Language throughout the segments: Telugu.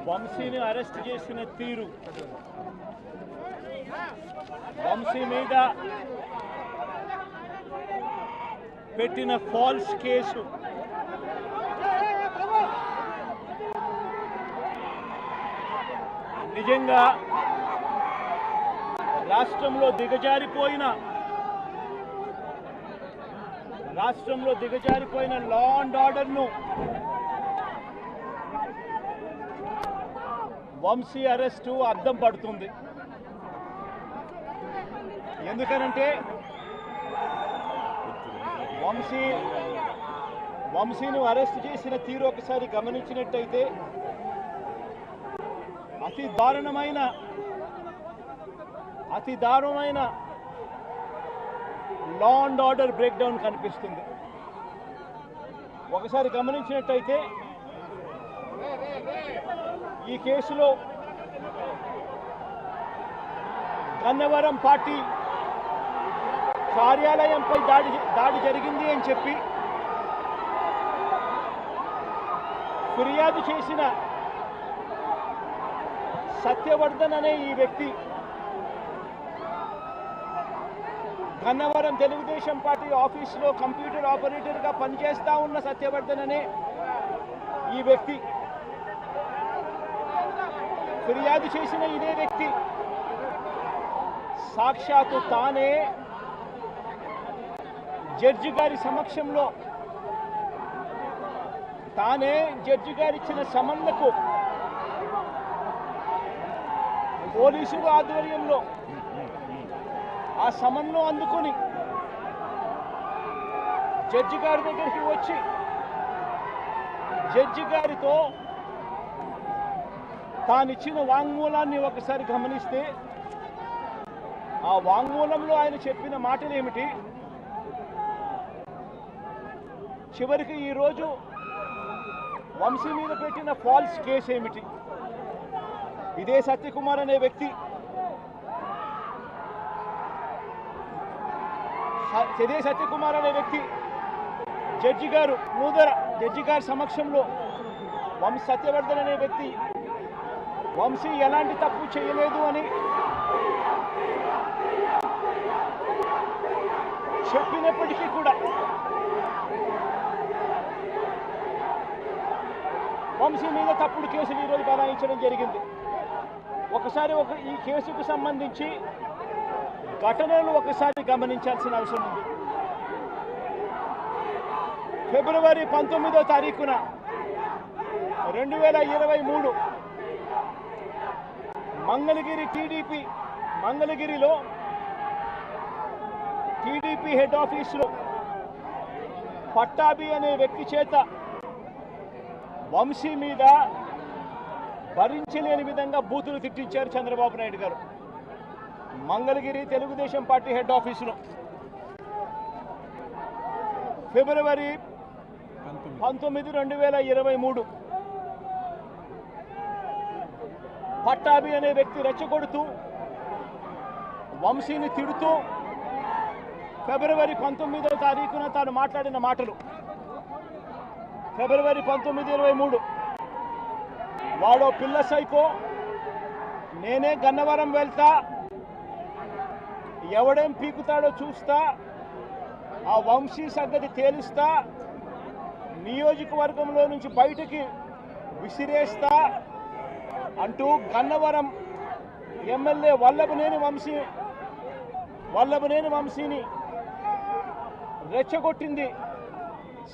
వంశీని అరెస్ట్ చేసిన తీరు, వంశీ మీద పెట్టిన ఫాల్స్ కేసు నిజంగా రాష్ట్రంలో దిగజారిపోయిన లా అండ్ ఆర్డర్ను వంశీ అరెస్టు అద్దం పడుతుంది. ఎందుకనంటే వంశీని అరెస్ట్ చేసిన తీరు ఒకసారి గమనించినట్టయితే అతి దారుణమైన law and order break down కనిపిస్తుంది. ఒకసారి గమనించినట్టయితే ఈ కేసులో గన్నవరం పార్టీ కార్యాలయంపై దాడి జరిగింది అని చెప్పి ఫిర్యాదు చేసిన సత్యవర్ధన్ అనే ఈ వ్యక్తి, గన్నవరం తెలుగుదేశం పార్టీ ఆఫీసులో కంప్యూటర్ ఆపరేటర్గా పనిచేస్తా ఉన్న సత్యవర్ధన్ అనే ఈ వ్యక్తి, ఫిర్యాదు చేసిన ఇదే వ్యక్తి సాక్షాత్తు తానే జడ్జి గారి సమక్షంలో జడ్జి గారిచ్చిన సమన్లకు పోలీసుల ఆధ్వర్యంలో ఆ సమన్ను అందుకొని జడ్జి గారి దగ్గరికి వచ్చి జడ్జి గారితో తానిచ్చిన వాంగ్మూలాన్ని ఒకసారి గమనిస్తే ఆ వాంగ్మూలంలో ఆయన చెప్పిన మాటలు ఏమిటి, చివరికి ఈరోజు వంశీ మీద పెట్టిన ఫాల్స్ కేసు ఏమిటి, ఇదే సత్యకుమార్ అనే వ్యక్తి జడ్జి గారు జడ్జి గారి సమక్షంలో సత్యవర్ధన్ అనే వ్యక్తి వంశీ ఎలాంటి తప్పు చేయలేదు అని చెప్పినప్పటికీ కూడా వంశీ మీద తప్పుడు కేసులు ఈరోజు బనాయించడం జరిగింది. ఒకసారి ఈ కేసుకు సంబంధించి ఘటనలు ఒకసారి గమనించాల్సిన అవసరం ఉంది. ఫిబ్రవరి 19వ తారీఖున 2023 మంగళగిరిలో టీడీపీ హెడ్ ఆఫీసులో పట్టాభి అనే వ్యక్తి చేత వంశీ మీద భరించలేని విధంగా బూతులు తిట్టించారు చంద్రబాబు నాయుడు గారు. మంగళగిరి తెలుగుదేశం పార్టీ హెడ్ ఆఫీసులో ఫిబ్రవరి 19, 2023 పట్టాభి అనే వ్యక్తి రెచ్చగొడుతూ వంశీని తిడుతూ ఫిబ్రవరి 19వ తారీఖున తాను మాట్లాడిన మాటలు, ఫిబ్రవరి 19, 23 వాడో పిల్ల సైకో, నేనే గన్నవరం వెళ్తా, ఎవడేం పీకుతాడో చూస్తా, ఆ వంశీ సంగతి తేలుస్తా, నియోజకవర్గంలో నుంచి బయటికి విసిరేస్తా అంటూ గన్నవరం ఎమ్మెల్యే వల్లభనేని వంశీని రెచ్చగొట్టింది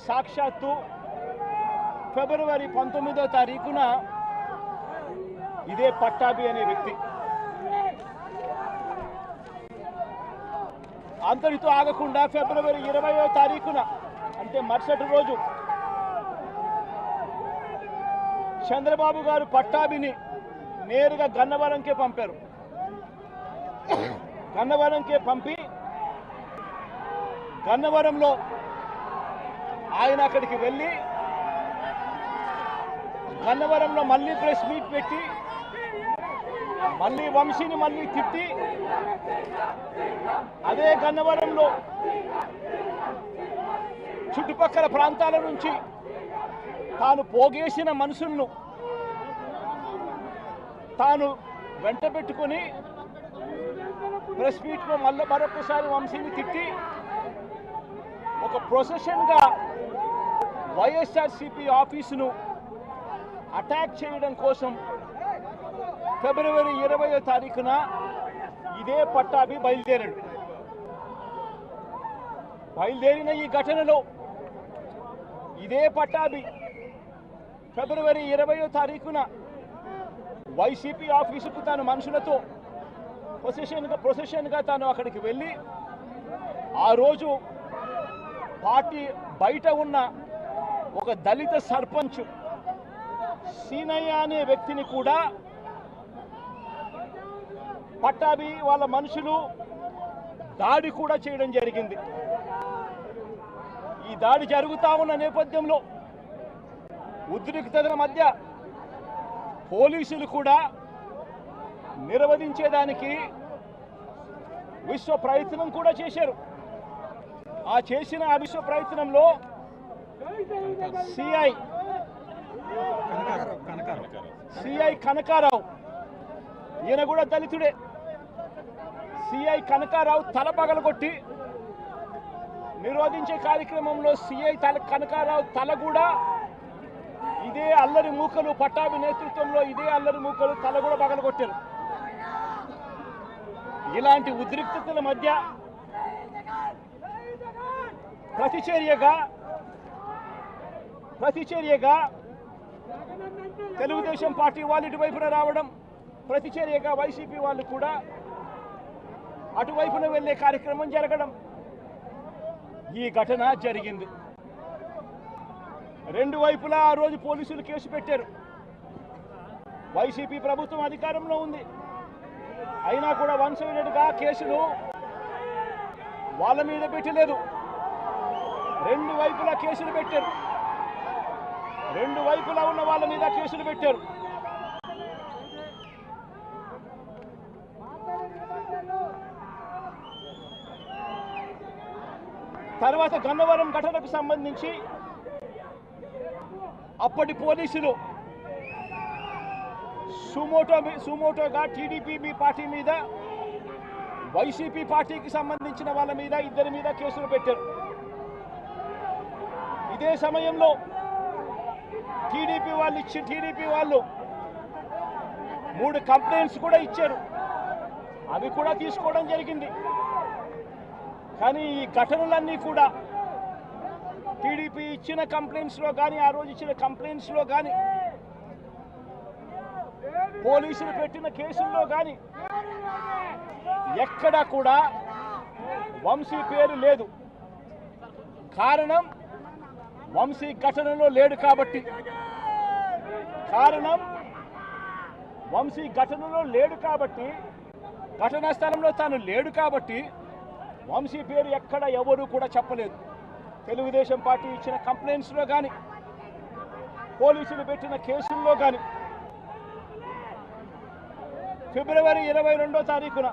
సాక్షాత్తు ఫిబ్రవరి 19వ తారీఖున ఇదే పట్టాభి అనే వ్యక్తి. అంతటితో ఆగకుండా ఫిబ్రవరి 20వ తారీఖున అంటే మరుసటి రోజు చంద్రబాబు గారు పట్టాభిని నేరుగా గన్నవరంకే పంపారు. గన్నవరంకే పంపి గన్నవరంలో ఆయన అక్కడికి వెళ్ళి గన్నవరంలో మళ్ళీ ప్రెస్ మీట్ పెట్టి మళ్ళీ వంశీని మళ్ళీ తిట్టి అదే గన్నవరంలో చుట్టుపక్కల ప్రాంతాల నుంచి తాను పోగేసిన మనుషులను తాను వెంట పెట్టుకుని ప్రెస్ మీట్లో మరొకసారి వంశీని తిట్టి ఒక ప్రొసెషన్గా వైఎస్ఆర్సీపీ ఆఫీసును అటాక్ చేయడం కోసం ఫిబ్రవరి 20వ తారీఖున ఇదే పట్టాభి బయలుదేరిన ఈ ఘటనలో ఇదే పట్టాభి ఫిబ్రవరి 20వ తారీఖున వైసీపీ ఆఫీసుకు తాను మనుషులతో ప్రొసెషన్గా తాను అక్కడికి వెళ్ళి ఆ రోజు పార్టీ బయట ఉన్న ఒక దళిత సర్పంచ్ సీనయ్య అనే వ్యక్తిని కూడా పట్టాభి వాళ్ళ మనుషులు దాడి కూడా చేయడం జరిగింది. ఈ దాడి జరుగుతా ఉన్న నేపథ్యంలో ఉద్రిక్తతల మధ్య పోలీసులు కూడా నిర్వహించేదానికి విశ్వ ప్రయత్నం కూడా చేశారు. ఆ విశ్వ ప్రయత్నంలో సిఐ కనకారావు, ఈయన కూడా దళితుడే, సిఐ కనకారావు తల పగలగొట్టి నిరోధించే కార్యక్రమంలో సిఐ కనకారావు తల కూడా ఇదే అల్లరి మూకలు పట్టాభి నేతృత్వంలో ఇదే అల్లరి మూకలు తల కూడా పగలగొట్టారు. ఇలాంటి ఉద్రిక్తతల మధ్య ప్రతిచర్యగా తెలుగుదేశం పార్టీ వాళ్ళు ఇటువైపున రావడం, ప్రతిచర్యగా వైసీపీ వాళ్ళు కూడా అటువైపున వెళ్లే కార్యక్రమం జరగడం, ఈ ఘటన జరిగింది. రెండు వైపులా ఆ రోజు పోలీసులు కేసు పెట్టారు. వైసీపీ ప్రభుత్వం అధికారంలో ఉంది, అయినా కూడా వన్సైడెడ్గా కేసులు వాళ్ళ మీద పెట్టలేదు. రెండు వైపులా కేసులు పెట్టారు, రెండు వైపులా ఉన్న వాళ్ళ మీద కేసులు పెట్టారు. తర్వాత గన్నవరం ఘటనకు సంబంధించి అప్పటి పోలీసులు సుమోటోగా టీడీపీ పార్టీ మీద, వైసీపీ పార్టీకి సంబంధించిన వాళ్ళ మీద, ఇద్దరి మీద కేసులు పెట్టారు. ఇదే సమయంలో టీడీపీ వాళ్ళు 3 కంప్లైంట్స్ కూడా ఇచ్చారు, అవి కూడా తీసుకోవడం జరిగింది. కానీ ఈ ఘటనలన్నీ కూడా టీడీపీ ఇచ్చిన కంప్లైంట్స్లో కానీ, ఆ రోజు ఇచ్చిన కంప్లైంట్స్లో కానీ, పోలీసులు పెట్టిన కేసుల్లో కానీ ఎక్కడా కూడా వంశీ పేరు లేదు. కారణం వంశీ ఘటనలో లేడు కాబట్టి, ఘటనా స్థలంలో తాను లేడు కాబట్టి వంశీ పేరు ఎక్కడ ఎవరు కూడా చెప్పలేదు. తెలుగుదేశం పార్టీ ఇచ్చిన కంప్లైంట్స్లో కానీ, పోలీసులు పెట్టిన కేసుల్లో కానీ ఫిబ్రవరి 22వ తారీఖున,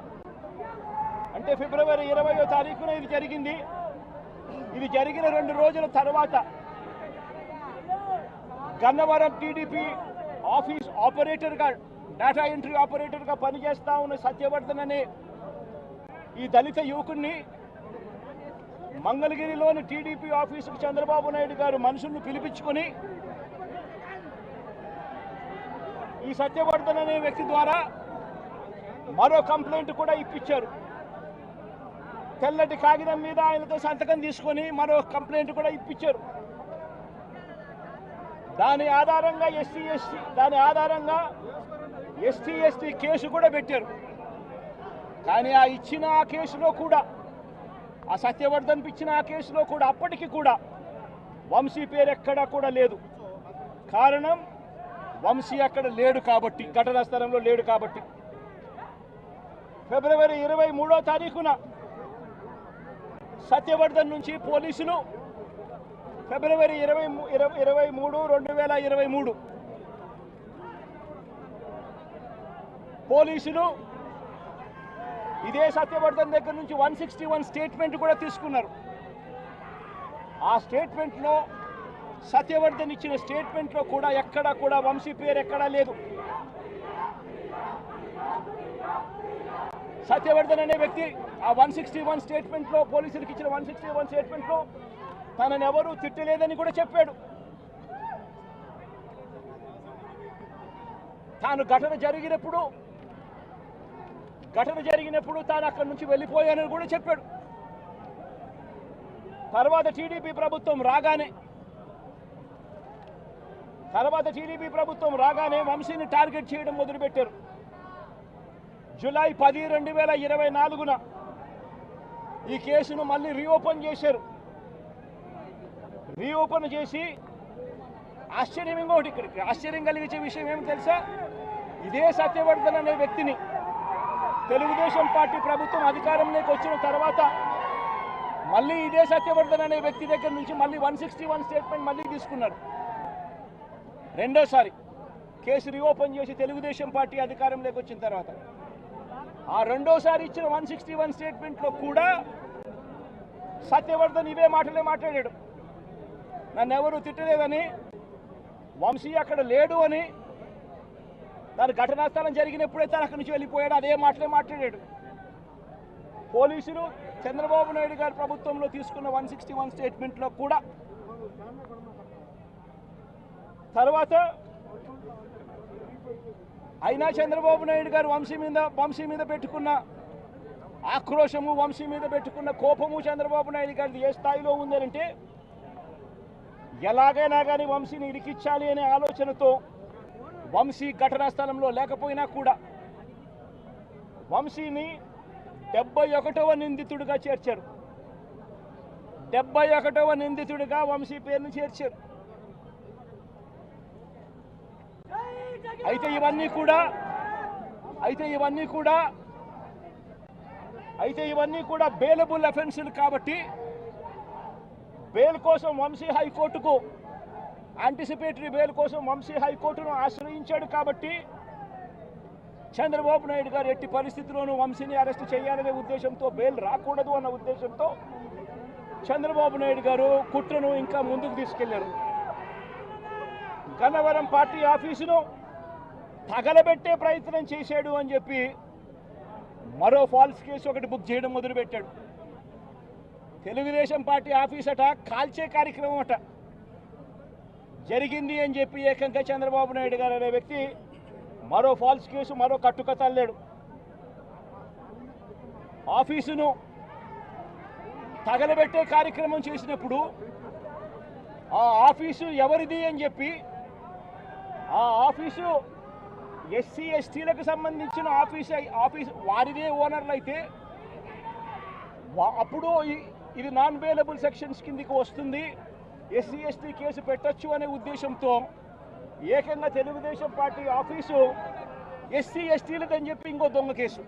అంటే ఫిబ్రవరి 20వ తారీఖున ఇది జరిగింది. ఇది జరిగిన 2 రోజుల తర్వాత గన్నవరం టీడీపీ ఆఫీస్ ఆపరేటర్గా, డేటా ఎంట్రీ ఆపరేటర్గా పనిచేస్తా ఉన్న సత్యవర్ధన్ అనే ఈ దళిత యువకుడిని మంగళగిరిలోని టీడీపీ ఆఫీసుకు చంద్రబాబు నాయుడు గారు మనుషులను పిలిపించుకొని ఈ సత్యవర్ధన్ అనే వ్యక్తి ద్వారా మరో కంప్లైంట్ కూడా ఇప్పించారు. తెల్లటి కాగితం మీద ఆయనతో సంతకం తీసుకొని మరో కంప్లైంట్ కూడా ఇప్పించారు. దాని ఆధారంగా ఎస్టీ ఎస్టీ కేసు కూడా పెట్టారు. కానీ ఆ కేసులో కూడా, ఆ సత్యవర్ధన్ ఇచ్చిన ఆ కేసులో కూడా అప్పటికి కూడా వంశీ పేరు ఎక్కడా కూడా లేదు. కారణం వంశీ అక్కడ లేడు కాబట్టి, ఘటనా స్థలంలో లేడు కాబట్టి. ఫిబ్రవరి 23వ తారీఖున సత్యవర్ధన్ నుంచి పోలీసులు ఫిబ్రవరి 2023 పోలీసులు ఇదే సత్యవర్ధన్ దగ్గర నుంచి 161 స్టేట్మెంట్ కూడా తీసుకున్నారు. ఆ స్టేట్మెంట్లో సత్యవర్ధన్ ఇచ్చిన స్టేట్మెంట్లో కూడా ఎక్కడా కూడా వంశీ పేరు ఎక్కడా లేదు. సత్యవర్ధన్ అనే వ్యక్తి ఆ 161 స్టేట్మెంట్లో, పోలీసులకు ఇచ్చిన 161 స్టేట్మెంట్లో తనని ఎవరూ తిట్టలేదని కూడా చెప్పాడు. తాను ఘటన జరిగినప్పుడు తాను అక్కడి నుంచి వెళ్ళిపోయానని కూడా చెప్పాడు. తర్వాత టీడీపీ ప్రభుత్వం రాగానే వంశీని టార్గెట్ చేయడం మొదలుపెట్టారు. జూలై 10, 2024 ఈ కేసును మళ్ళీ రీఓపెన్ చేశారు. రీఓపెన్ చేసి ఆశ్చర్యం కలిగించే విషయం ఏమి తెలుసా? ఇదే సత్యవర్ధన్ అనే వ్యక్తిని తెలుగుదేశం పార్టీ ప్రభుత్వం అధికారంలోకి వచ్చిన తర్వాత మళ్ళీ ఇదే సత్యవర్ధన్ అనే వ్యక్తి దగ్గర నుంచి మళ్ళీ 161 స్టేట్మెంట్ మళ్ళీ తీసుకున్నారు. రెండోసారి కేసు రీఓపెన్ చేసి తెలుగుదేశం పార్టీ అధికారంలోకి వచ్చిన తర్వాత ఆ రెండోసారి ఇచ్చిన 161 స్టేట్మెంట్లో కూడా సత్యవర్ధన్ ఇవే మాటలే మాట్లాడాడు. నన్ను ఎవరు తిట్టలేదని, వంశీ అక్కడ లేడు అని, దాని ఘటనా స్థలం జరిగినప్పుడైతే అక్కడి నుంచి వెళ్ళిపోయాడు, అదే మాటలే మాట్లాడాడు. పోలీసులు చంద్రబాబు నాయుడు గారి ప్రభుత్వంలో తీసుకున్న 161 స్టేట్మెంట్లో కూడా తర్వాత అయినా చంద్రబాబు నాయుడు గారు వంశీ మీద పెట్టుకున్న ఆక్రోశము, వంశీ మీద పెట్టుకున్న కోపము చంద్రబాబు నాయుడు గారిది ఏ స్థాయిలో ఉందనంటే ఎలాగైనా కానీ వంశీని ఇరికించాలి అనే ఆలోచనతో వంశీ ఘటనా స్థలంలో లేకపోయినా కూడా వంశీని 71వ నిందితుడిగా చేర్చారు. 71వ నిందితుడిగా వంశీ పేరును చేర్చారు. అయితే ఇవన్నీ కూడా బెయిలబుల్ అఫెన్సులు కాబట్టి బెయిల్ కోసం వంశీ హైకోర్టుకు యాంటిసిపేటరీ బెయిల్ కోసం వంశీ హైకోర్టును ఆశ్రయించాడు. కాబట్టి చంద్రబాబు నాయుడు గారు ఎట్టి పరిస్థితుల్లోనూ వంశీని అరెస్ట్ చేయాలనే ఉద్దేశంతో, బెయిల్ రాకూడదు అన్న ఉద్దేశంతో చంద్రబాబు నాయుడు గారు కుట్రను ఇంకా ముందుకు తీసుకెళ్లారు. గన్నవరం పార్టీ ఆఫీసును తగలబెట్టే ప్రయత్నం చేశాడు అని చెప్పి మరో ఫాల్స్ కేసు ఒకటి బుక్ చేయడం మొదలుపెట్టాడు. తెలుగుదేశం పార్టీ ఆఫీస్ అట కాల్చే కార్యక్రమం అట జరిగింది అని చెప్పి ఏకంగా చంద్రబాబు నాయుడు గారు అనే వ్యక్తి మరో ఫాల్స్ కేసు, మరో కట్టుకథ అల్లాడు. ఆఫీసును తగలబెట్టే కార్యక్రమం చేసినప్పుడు ఆ ఆఫీసు ఎవరిది అని చెప్పి, ఆ ఆఫీసు ఎస్సీ ఎస్టీలకు సంబంధించిన ఆఫీస్ వారిదే ఓనర్లు అయితే అప్పుడు ఇది నాన్ బెయిలబుల్ సెక్షన్స్ కిందికి వస్తుంది, ఎస్సీ ఎస్టీ కేసు పెట్టొచ్చు అనే ఉద్దేశంతో ఏకంగా తెలుగుదేశం పార్టీ ఆఫీసు ఎస్సీ ఎస్టీలదని చెప్పి ఇంకో దొంగ కేసు,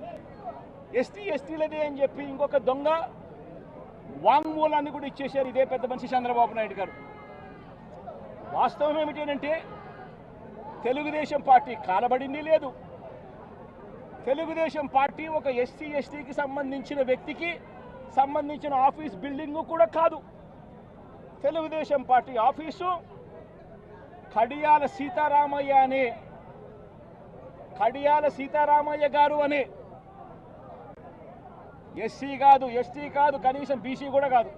ఎస్టీ ఎస్టీలదే అని చెప్పి ఇంకొక దొంగ వాంగ్మూలాన్ని కూడా ఇచ్చేశారు ఇదే పెద్ద మనిషి చంద్రబాబు నాయుడు గారు. వాస్తవం ఏమిటంటే తెలుగుదేశం పార్టీ కాలబడింది లేదు. తెలుగుదేశం పార్టీ ఒక ఎస్సీ ఎస్టీకి సంబంధించిన వ్యక్తికి సంబంధించిన ఆఫీస్ బిల్డింగ్ కూడా కాదు. తెలుగుదేశం పార్టీ ఆఫీసు కడియాల సీతారామయ్య గారు అనే ఎస్సీ కాదు, ఎస్టీ కాదు, కనీసం బీసీ కూడా కాదు,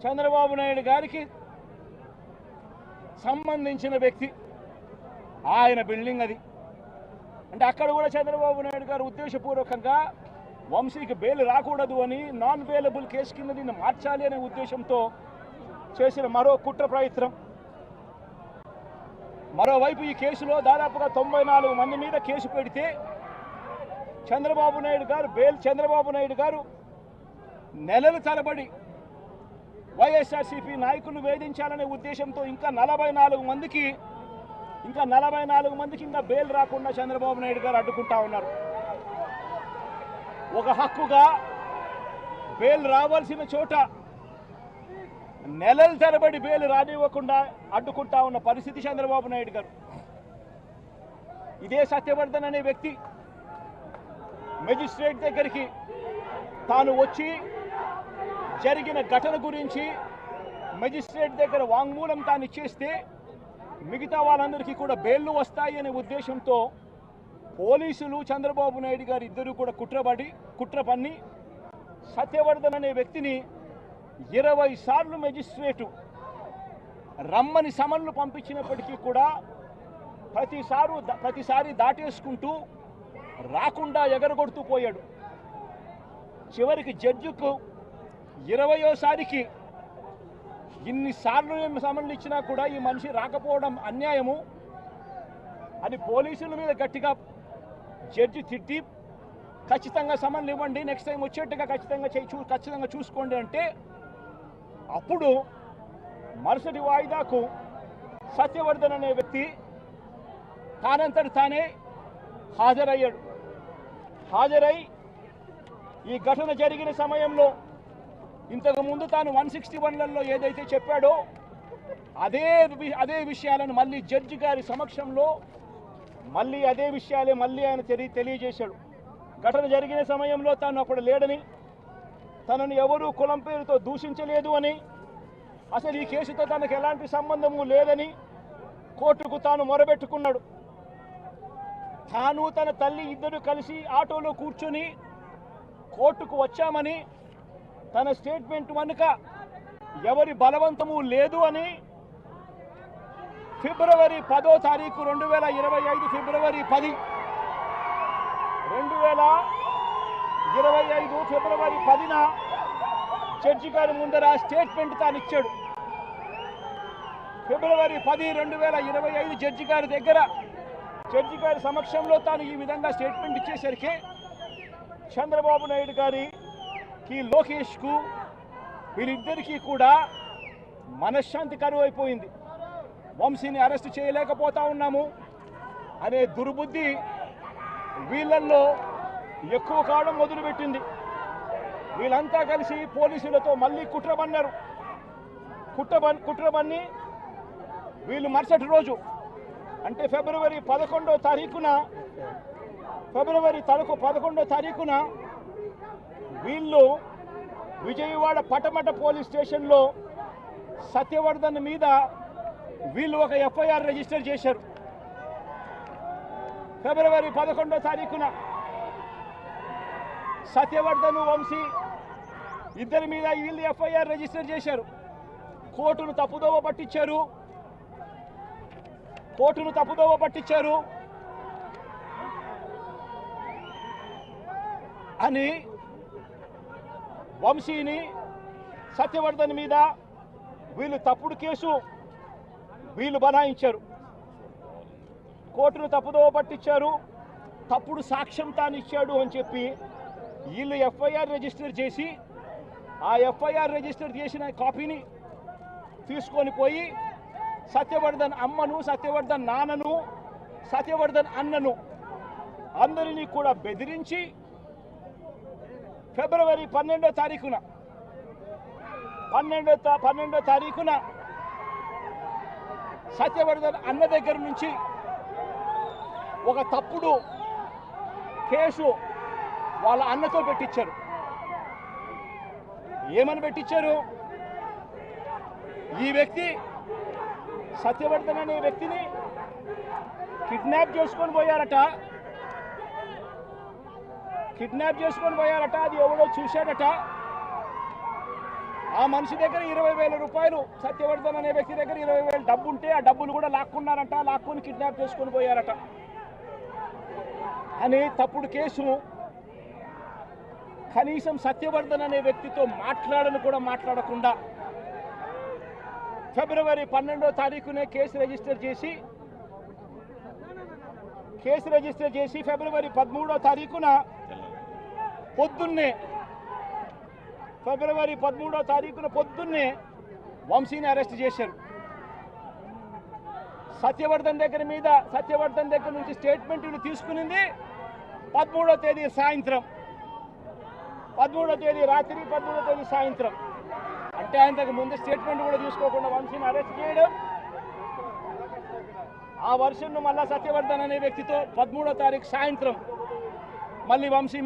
చంద్రబాబు నాయుడు గారికి సంబంధించిన వ్యక్తి ఆయన బిల్డింగ్ అది. అంటే అక్కడ కూడా చంద్రబాబు నాయుడు గారు ఉద్దేశపూర్వకంగా వంశీకి బెయిల్ రాకూడదు అని నాన్ బెయిలబుల్ కేసు కింద దీన్ని మార్చాలి అనే ఉద్దేశంతో చేసిన మరో కుట్ర ప్రయత్నం. మరోవైపు ఈ కేసులో దాదాపుగా 94 మంది మీద కేసు పెడితే చంద్రబాబు నాయుడు గారు నెలల తరబడి వైఎస్ఆర్సీపీ నాయకులు వేధించాలనే ఉద్దేశంతో ఇంకా 44 మందికి ఇంకా బెయిల్ రాకుండా చంద్రబాబు నాయుడు గారు అడ్డుకుంటా ఉన్నారు. ఒక హక్కుగా బెయిల్ రావాల్సిన చోట నెలల తరబడి బెయిల్ రానివ్వకుండా అడ్డుకుంటా ఉన్న పరిస్థితి చంద్రబాబు నాయుడు గారు. ఇదే సత్యవర్ధన్ అనే వ్యక్తి మెజిస్ట్రేట్ దగ్గరికి తాను వచ్చి జరిగిన ఘటన గురించి మెజిస్ట్రేట్ దగ్గర వాంగ్మూలం తాను ఇచ్చేస్తే మిగతా వాళ్ళందరికీ కూడా బెయిల్లు వస్తాయి అనే ఉద్దేశంతో పోలీసులు చంద్రబాబు నాయుడు గారు ఇద్దరు కూడా కుట్ర పన్ని సత్యవర్ధన్ అనే వ్యక్తిని 20 సార్లు మెజిస్ట్రేటు రమ్మని సమన్లు పంపించినప్పటికీ కూడా ప్రతిసారి దాటేసుకుంటూ రాకుండా ఎగరగొడుతూ పోయాడు. చివరికి జడ్జికు 20వసారికి ఇన్నిసార్లు సమన్లు ఇచ్చినా కూడా ఈ మనిషి రాకపోవడం అన్యాయము అని పోలీసుల మీద గట్టిగా జడ్జి తిట్టి ఖచ్చితంగా సమన్లు ఇవ్వండి, నెక్స్ట్ టైం వచ్చేట్టుగా ఖచ్చితంగా చూసుకోండి అంటే అప్పుడు మరుసటి వాయిదాకు సత్యవర్ధన్ అనే వ్యక్తి తానంతటి తానే హాజరై ఈ ఘటన జరిగిన సమయంలో ఇంతకుముందు తాను 161లలో ఏదైతే చెప్పాడో అదే విషయాలను మళ్ళీ జడ్జి గారి సమక్షంలో మళ్ళీ అదే విషయాలే మళ్ళీ ఆయన తెలియజేశాడు. ఘటన జరిగిన సమయంలో తాను అప్పుడు లేడని, తనను ఎవరూ కులం పేరుతో దూషించలేదు అని, అసలు ఈ కేసుతో తనకు ఎలాంటి సంబంధము లేదని కోర్టుకు తాను మొరబెట్టుకున్నాడు. తాను తన తల్లి ఇద్దరు కలిసి ఆటోలో కూర్చొని కోర్టుకు వచ్చామని, తన స్టేట్మెంట్ వెనుక ఎవరి బలవంతము లేదు అని ఫిబ్రవరి 10వ తారీఖు 2025 ఫిబ్రవరి 10 2025 ఫిబ్రవరి 10న జడ్జి గారి ముందర స్టేట్మెంట్ తాను ఇచ్చాడు. ఫిబ్రవరి 10, 2025 జడ్జి గారి సమక్షంలో తాను ఈ విధంగా స్టేట్మెంట్ ఇచ్చేసరికి చంద్రబాబు నాయుడు గారికి లోకేష్కు వీళ్ళిద్దరికీ కూడా మనశ్శాంతి కరువైపోయింది. వంశీని అరెస్ట్ చేయలేకపోతా ఉన్నాము అనే దుర్బుద్ధి వీళ్ళల్లో ఎక్కువ కావడం మొదలుపెట్టింది. వీళ్ళంతా కలిసి పోలీసులతో మళ్ళీ కుట్రబన్నారు. కుట్రబన్ని వీళ్ళు మరుసటి రోజు అంటే ఫిబ్రవరి 11వ తారీఖున వీళ్ళు విజయవాడ పటమట పోలీస్ స్టేషన్లో సత్యవర్ధన్ మీద వీళ్ళు ఒక ఎఫ్ఐఆర్ రిజిస్టర్ చేశారు. ఫిబ్రవరి 11వ తారీఖున సత్యవర్ధన్, వంశీ ఇద్దరి మీద వీళ్ళు ఎఫ్ఐఆర్ రిజిస్టర్ చేశారు. కోర్టును తప్పుదోవ పట్టించారు అని వంశీని, సత్యవర్ధన్ మీద వీళ్ళు తప్పుడు కేసు బనాయించారు. కోర్టును తప్పుదోవ పట్టించారు, తప్పుడు సాక్ష్యం తాను ఇచ్చాడు అని చెప్పి వీళ్ళు ఎఫ్ఐఆర్ రిజిస్టర్ చేసి ఆ ఎఫ్ఐఆర్ రిజిస్టర్ చేసిన కాపీని తీసుకొని పోయి సత్యవర్ధన్ అమ్మను, సత్యవర్ధన్ నాన్నను, సత్యవర్ధన్ అన్నను అందరినీ కూడా బెదిరించి ఫిబ్రవరి 12వ తారీఖున సత్యవర్ధన్ అన్న దగ్గర నుంచి ఒక తప్పుడు కేసు వాళ్ళ అన్నతో పెట్టించారు. ఏమని పెట్టించారు? ఈ వ్యక్తి సత్యవర్ధన్ అనే వ్యక్తిని కిడ్నాప్ చేసుకొని పోయారట. అది ఎవడో చూశాడట. ఆ మనిషి దగ్గర 20,000 రూపాయలు, సత్యవర్ధన్ అనే వ్యక్తి దగ్గర 20,000 డబ్బు ఉంటే ఆ డబ్బులు కూడా లాక్కొని కిడ్నాప్ చేసుకొని పోయారట అని తప్పుడు కేసు. కనీసం సత్యవర్ధన్ అనే వ్యక్తితో మాట్లాడకుండా ఫిబ్రవరి 12వ తారీఖునే కేసు రిజిస్టర్ చేసి ఫిబ్రవరి 13వ తారీఖున పొద్దున్నే వంశీని అరెస్ట్ చేశారు. సత్యవర్ధన్ దగ్గర నుంచి స్టేట్మెంట్లు తీసుకునింది 13వ తేదీ సాయంత్రం, 13వ తేదీ రాత్రి, 13వ తేదీ సాయంత్రం. అంటే ఆయనకు ముందు స్టేట్మెంట్ కూడా తీసుకోకుండా వంశీని అరెస్ట్ చేయడం, ఆ వర్షన్ను మళ్ళా సత్యవర్ధన్ అనే వ్యక్తితో 13వ తారీఖు సాయంత్రం మళ్ళీ వంశీ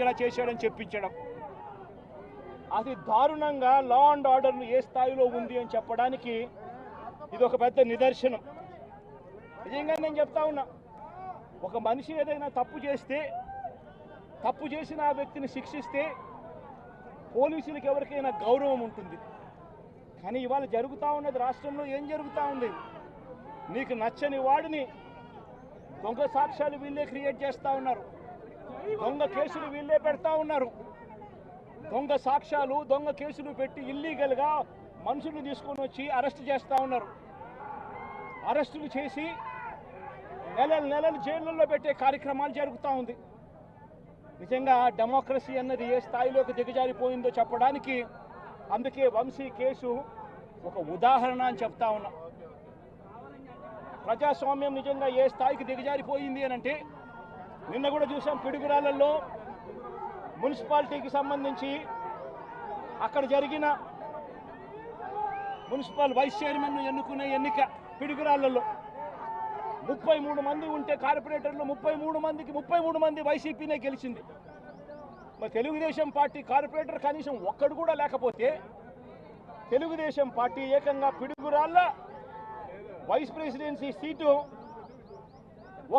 ఇలా చేశాడని చెప్పించడం. అది దారుణంగా లా అండ్ ఆర్డర్ను ఏ స్థాయిలో ఉంది అని చెప్పడానికి ఇది ఒక పెద్ద నిదర్శనం. నిజంగా నేను చెప్తా ఉన్నా, ఒక మనిషి ఏదైనా తప్పు చేస్తే, తప్పు చేసిన ఆ వ్యక్తిని శిక్షిస్తే పోలీసులకు ఎవరికైనా గౌరవం ఉంటుంది. కానీ ఇవాళ జరుగుతూ ఉన్నది రాష్ట్రంలో ఏం జరుగుతూ ఉంది? నీకు నచ్చని వాడిని దొంగ సాక్ష్యాలు వీళ్ళే క్రియేట్ చేస్తూ ఉన్నారు, దొంగ కేసులు వీళ్ళే పెడతా ఉన్నారు. దొంగ సాక్ష్యాలు, దొంగ కేసులు పెట్టి ఇల్లీగల్గా మనుషులు తీసుకొని వచ్చి అరెస్ట్ చేస్తూ ఉన్నారు. అరెస్టులు చేసి నెలలు జైళ్ళల్లో పెట్టే కార్యక్రమాలు జరుగుతూ ఉంది. నిజంగా డెమోక్రసీ అన్నది ఏ స్థాయిలోకి దిగజారిపోయిందో చెప్పడానికి అందుకే వంశీ కేసు ఒక ఉదాహరణ అని చెప్తా ఉన్నా. ప్రజాస్వామ్యం నిజంగా ఏ స్థాయికి దిగజారిపోయింది అని అంటే, నిన్న కూడా చూసాం పిడుగురాళ్ళల్లో మున్సిపాలిటీకి సంబంధించి అక్కడ జరిగిన మున్సిపల్ వైస్ చైర్మన్ ఎన్నుకునే ఎన్నిక పిడుగురాళ్ళల్లో 33 మంది ఉంటే కార్పొరేటర్లు 33 మంది వైసీపీనే గెలిచింది. మరి తెలుగుదేశం పార్టీ కార్పొరేటర్ కనీసం ఒక్కడు కూడా లేకపోతే తెలుగుదేశం పార్టీ ఏకంగా పిడుగురాళ్ళ వైస్ ప్రెసిడెన్సీ సీటు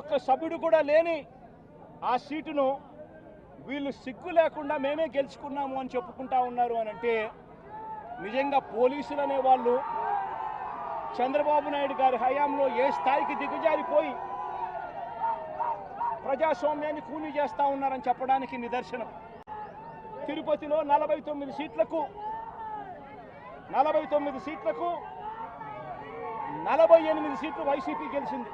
ఒక్క సభ్యుడు కూడా లేని ఆ సీటును వీళ్ళు సిగ్గు లేకుండా మేమే గెలుచుకున్నాము అని చెప్పుకుంటా ఉన్నారు అని అంటే, నిజంగా పోలీసులు అనే వాళ్ళు చంద్రబాబు నాయుడు గారి హయాంలో ఏ స్థాయికి దిగజారిపోయి ప్రజాస్వామ్యాన్ని కూనీ చేస్తూ ఉన్నారని చెప్పడానికి నిదర్శనం. తిరుపతిలో 49 సీట్లకు 48 సీట్లు వైసీపీ గెలిచింది.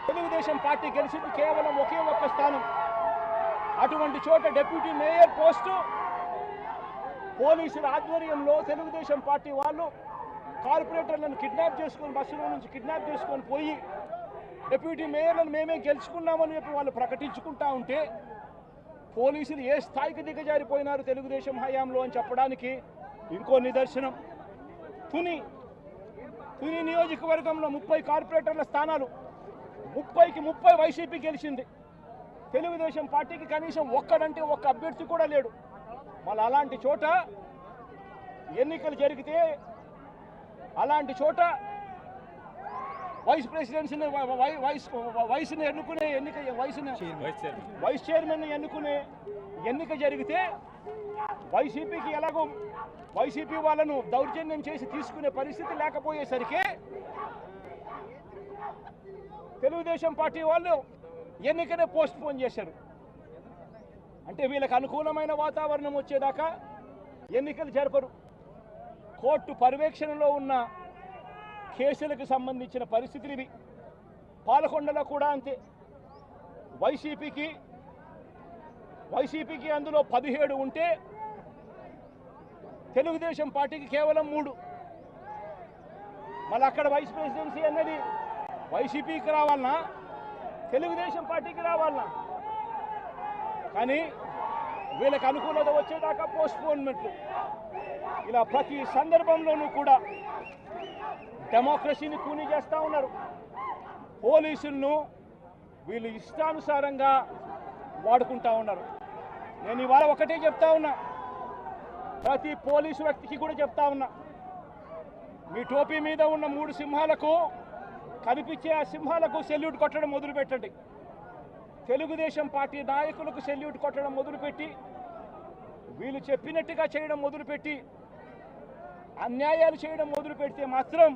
తెలుగుదేశం పార్టీ గెలిచింది కేవలం ఒకే ఒక్క స్థానం. అటువంటి చోట డిప్యూటీ మేయర్ పోస్టు పోలీసుల ఆధ్వర్యంలో తెలుగుదేశం పార్టీ వాళ్ళు కార్పొరేటర్లను కిడ్నాప్ చేసుకొని, బస్సులో నుంచి కిడ్నాప్ చేసుకొని పోయి డిప్యూటీ మేయర్లను మేమే గెలుచుకున్నామని చెప్పి వాళ్ళు ప్రకటించుకుంటా ఉంటే, పోలీసులు ఏ స్థాయికి దిగజారిపోయినారు తెలుగుదేశం హయాంలో అని చెప్పడానికి ఇంకో నిదర్శనం. తుని నియోజకవర్గంలో 30 కార్పొరేటర్ల స్థానాలు 30కి 30 వైసీపీ గెలిచింది. తెలుగుదేశం పార్టీకి కనీసం ఒక్క అభ్యర్థి కూడా లేడు. మళ్ళీ అలాంటి చోట ఎన్నికలు జరిగితే, అలాంటి చోట వైస్ ప్రెసిడెన్సీని వైస్ని ఎన్నుకునే ఎన్నిక, వైస్ చైర్మన్ ఎన్నుకునే ఎన్నిక జరిగితే వైసీపీకి ఎలాగో వైసీపీ వాళ్ళను దౌర్జన్యం చేసి తీసుకునే పరిస్థితి లేకపోయేసరికి తెలుగుదేశం పార్టీ వాళ్ళు ఎన్నికనే పోస్ట్ పోన్ చేశారు. అంటే వీళ్ళకి అనుకూలమైన వాతావరణం వచ్చేదాకా ఎన్నికలు జరపరు. కోర్టు పర్యవేక్షణలో ఉన్న కేసులకు సంబంధించిన పరిస్థితులు ఇవి. పాలకొండలో కూడా అంతే. వైసీపీకి అందులో 17 ఉంటే తెలుగుదేశం పార్టీకి కేవలం 3. మళ్ళీ అక్కడ వైస్ ప్రెసిడెన్సీ అన్నది వైసీపీకి రావాలన్నా తెలుగుదేశం పార్టీకి రావాలన్నా, కానీ వీళ్ళకి అనుకూలత వచ్చేదాకా పోస్ట్పోన్మెంట్లు. ఇలా ప్రతి సందర్భంలోనూ కూడా డెమోక్రసీని కూనీ చేస్తూ ఉన్నారు. పోలీసులను వీళ్ళు ఇష్టానుసారంగా వాడుకుంటా ఉన్నారు. నేను ఇవాళ ఒకటే చెప్తా ఉన్నా, ప్రతి పోలీసు వ్యక్తికి కూడా చెప్తా ఉన్నా, మీ టోపీ మీద ఉన్న 3 సింహాలకు కనిపించే ఆ సింహాలకు సెల్యూట్ కొట్టడం మొదలుపెట్టండి. తెలుగుదేశం పార్టీ నాయకులకు సెల్యూట్ కొట్టడం మొదలుపెట్టి, వీళ్ళు చెప్పినట్టుగా చేయడం మొదలుపెట్టి, అన్యాయాలు చేయడం మొదలు పెడితే మాత్రం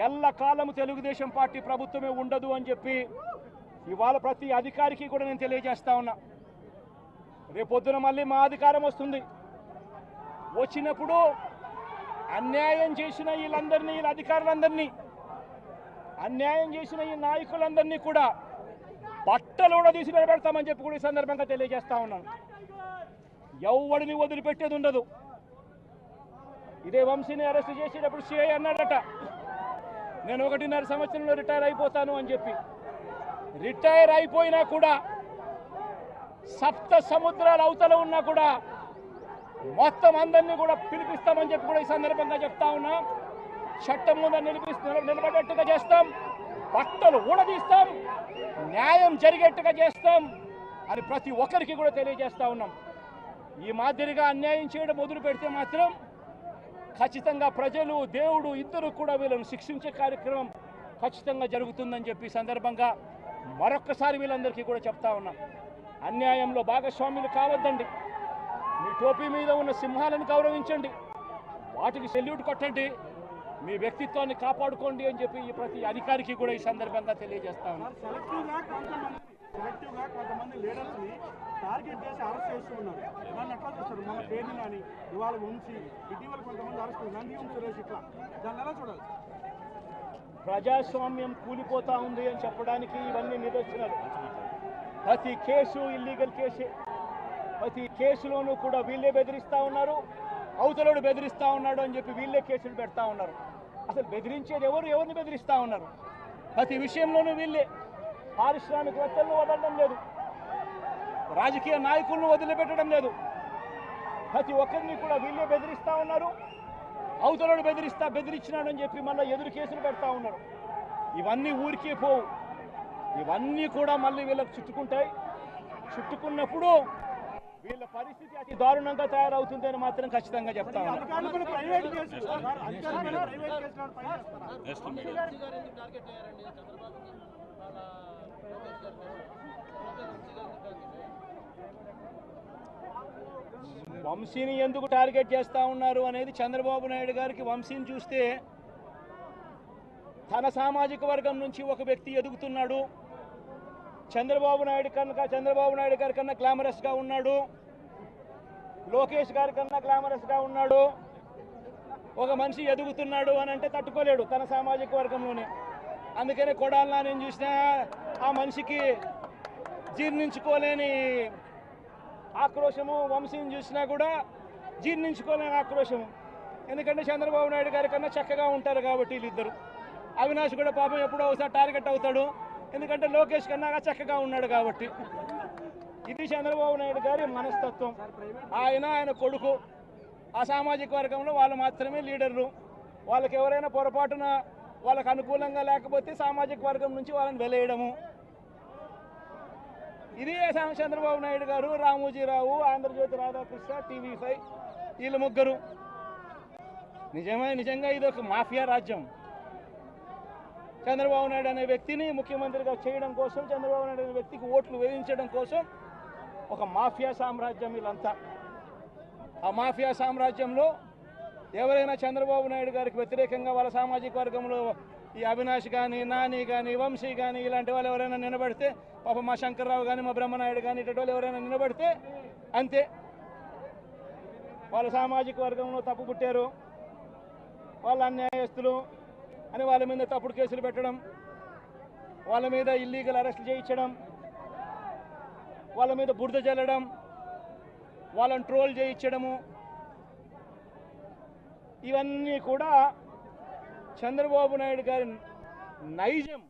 ఎల్లకాలము తెలుగుదేశం పార్టీ ప్రభుత్వమే ఉండదు అని చెప్పి ఇవాళ ప్రతి అధికారికి కూడా నేను తెలియజేస్తా ఉన్నా. రేపొద్దున మళ్ళీ మా అధికారం వస్తుంది. వచ్చినప్పుడు అన్యాయం చేసిన వీళ్ళందరినీ, వీళ్ళ అధికారులందరినీ, అన్యాయం చేసిన ఈ నాయకులందరినీ కూడా బట్టలు కూడా తీసి నిలబెడతామని చెప్పి కూడా ఈ సందర్భంగా తెలియజేస్తా ఉన్నాను. ఎవడిని వదిలిపెట్టేది ఉండదు. ఇదే వంశీని అరెస్ట్ చేసేటప్పుడు సిఐ అన్నాడట, నేను 1.5 సంవత్సరంలో రిటైర్ అయిపోతాను అని చెప్పి. రిటైర్ అయిపోయినా కూడా, సప్త సముద్రాల అవతల ఉన్నా కూడా మొత్తం అందరినీ కూడా పిలిపిస్తామని చెప్పి కూడా ఈ సందర్భంగా చెప్తా ఉన్నా. చట్టం ముందు నిలబడేట్టుగా చేస్తాం, బట్టలు ఊడదీస్తాం, న్యాయం జరిగేట్టుగా చేస్తాం అని ప్రతి ఒక్కరికి కూడా తెలియజేస్తా ఉన్నాం. ఈ మాదిరిగా అన్యాయం చేయడం మొదలు పెడితే మాత్రం ఖచ్చితంగా ప్రజలు దేవుడు ఇద్దరు కూడా వీళ్ళను శిక్షించే కార్యక్రమం ఖచ్చితంగా జరుగుతుందని చెప్పి సందర్భంగా మరొక్కసారి వీళ్ళందరికీ కూడా చెప్తా ఉన్నాం. అన్యాయంలో భాగస్వాములు కావద్దండి. మీ టోపీ మీద ఉన్న సింహాలను గౌరవించండి, వాటికి సెల్యూట్ కొట్టండి, మీ వ్యక్తిత్వాన్ని కాపాడుకోండి అని చెప్పి ఈ ప్రతి అధికారికి కూడా ఈ సందర్భంగా తెలియజేస్తా ఉన్నాం. సెలెక్టివ్గా కొంతమంది లీడర్స్ని టార్గెట్ చేసి అరెస్ట్ చేస్తూ ఉన్నారు. దాన్ని ఎట్లా చూస్తారు? మన పేర్ని కానీ ఇవాళ వంశీ, ఇటీవల కొంతమంది అరెస్ట్, నందిగం సురేష్, ఇట్లా దాన్ని ఎలా చూడాలి? ప్రజాస్వామ్యం కూలిపోతా ఉంది అని చెప్పడానికి ఇవన్నీ నిదర్శనాలు. ప్రతి కేసు ఇల్లీగల్ కేసే. ప్రతి కేసులోనూ కూడా వీళ్ళే బెదిరిస్తూ ఉన్నారు, అవతలోడు బెదిరిస్తూ ఉన్నాడు అని చెప్పి వీళ్ళే కేసులు పెడతా ఉన్నారు. అసలు బెదిరించేది ఎవరిని బెదిరిస్తూ ఉన్నారు? ప్రతి విషయంలోనూ వీళ్ళే. పారిశ్రామికవేత్తలను వదలడం లేదు, రాజకీయ నాయకులను వదిలిపెట్టడం లేదు. ప్రతి ఒక్కరిని కూడా వీళ్ళే బెదిరిస్తూ ఉన్నారు, అవతలోడు బెదిరించినాడని చెప్పి మళ్ళీ ఎదురు కేసులు పెడతా ఉన్నారు. ఇవన్నీ ఊరికే పోవు, ఇవన్నీ కూడా మళ్ళీ వీళ్ళకి చుట్టుకుంటాయి. చుట్టుకున్నప్పుడు వీళ్ళ పరిస్థితి అతి దారుణంగా తయారవుతుందని మాత్రం ఖచ్చితంగా చెప్తా ఉన్నారు. వంశీని ఎందుకు టార్గెట్ చేస్తూ ఉన్నారు అనేది చంద్రబాబు నాయుడు గారికి వంశీని చూస్తే తన సామాజిక వర్గం నుంచి ఒక వ్యక్తి ఎదుగుతున్నాడు, చంద్రబాబు నాయుడు గారి కన్నా గ్లామరస్గా ఉన్నాడు, లోకేష్ గారి కన్నా గ్లామరస్గా ఉన్నాడు, ఒక మనిషి ఎదుగుతున్నాడు అని అంటే తట్టుకోలేడు తన సామాజిక వర్గంలోనే. అందుకనే కొడాలి నేను చూసినా ఆ మనిషికి జీర్ణించుకోలేని ఆక్రోశము, వంశీని చూసినా కూడా జీర్ణించుకోలేని ఆక్రోశము. ఎందుకంటే చంద్రబాబు నాయుడు గారి కన్నా చక్కగా ఉంటారు కాబట్టి వీళ్ళిద్దరు. అవినాష్ కూడా పాపం ఎప్పుడో ఒకసారి టార్గెట్ అవుతాడు, ఎందుకంటే లోకేష్ కన్నా చక్కగా ఉన్నాడు కాబట్టి. ఇది చంద్రబాబు నాయుడు గారి మనస్తత్వం. ఆయన కొడుకు ఆ సామాజిక వర్గంలో వాళ్ళు మాత్రమే లీడర్లు. వాళ్ళకి ఎవరైనా పొరపాటున వాళ్ళకు అనుకూలంగా లేకపోతే సామాజిక వర్గం నుంచి వాళ్ళని వెలేయడము. ఇది చంద్రబాబు నాయుడు గారు, రామోజీరావు, ఆంధ్రజ్యోతి రాధాకృష్ణ, TV5 వీళ్ళు ముగ్గురు. నిజంగా ఇది ఒక మాఫియా రాజ్యం. చంద్రబాబు నాయుడు అనే వ్యక్తిని ముఖ్యమంత్రిగా చేయడం కోసం, చంద్రబాబు నాయుడు అనే వ్యక్తికి ఓట్లు వేయించడం కోసం ఒక మాఫియా సామ్రాజ్యం వీళ్ళంతా. ఆ మాఫియా సామ్రాజ్యంలో ఎవరైనా చంద్రబాబు నాయుడు గారికి వ్యతిరేకంగా వాళ్ళ సామాజిక వర్గంలో ఈ అవినాష్ కానీ, నాని కానీ, వంశీ కానీ ఇలాంటి వాళ్ళు ఎవరైనా నిలబడితే, పాప మా శంకర్రావు కానీ, మా బ్రహ్మనాయుడు కానీ ఇటువంటి వాళ్ళు ఎవరైనా నిలబడితే అంతే, వాళ్ళ సామాజిక వర్గంలో తప్పు పుట్టారు, వాళ్ళ అన్యాయస్తులు అని వాళ్ళ మీద తప్పుడు కేసులు పెట్టడం, వాళ్ళ మీద ఇల్లీగల్ అరెస్టులు చేయించడం, వాళ్ళ మీద బురద జల్లడం, వాళ్ళని ట్రోల్ చేయించడము, ఇవన్నీ కూడా చంద్రబాబు నాయుడు గారి నైజం.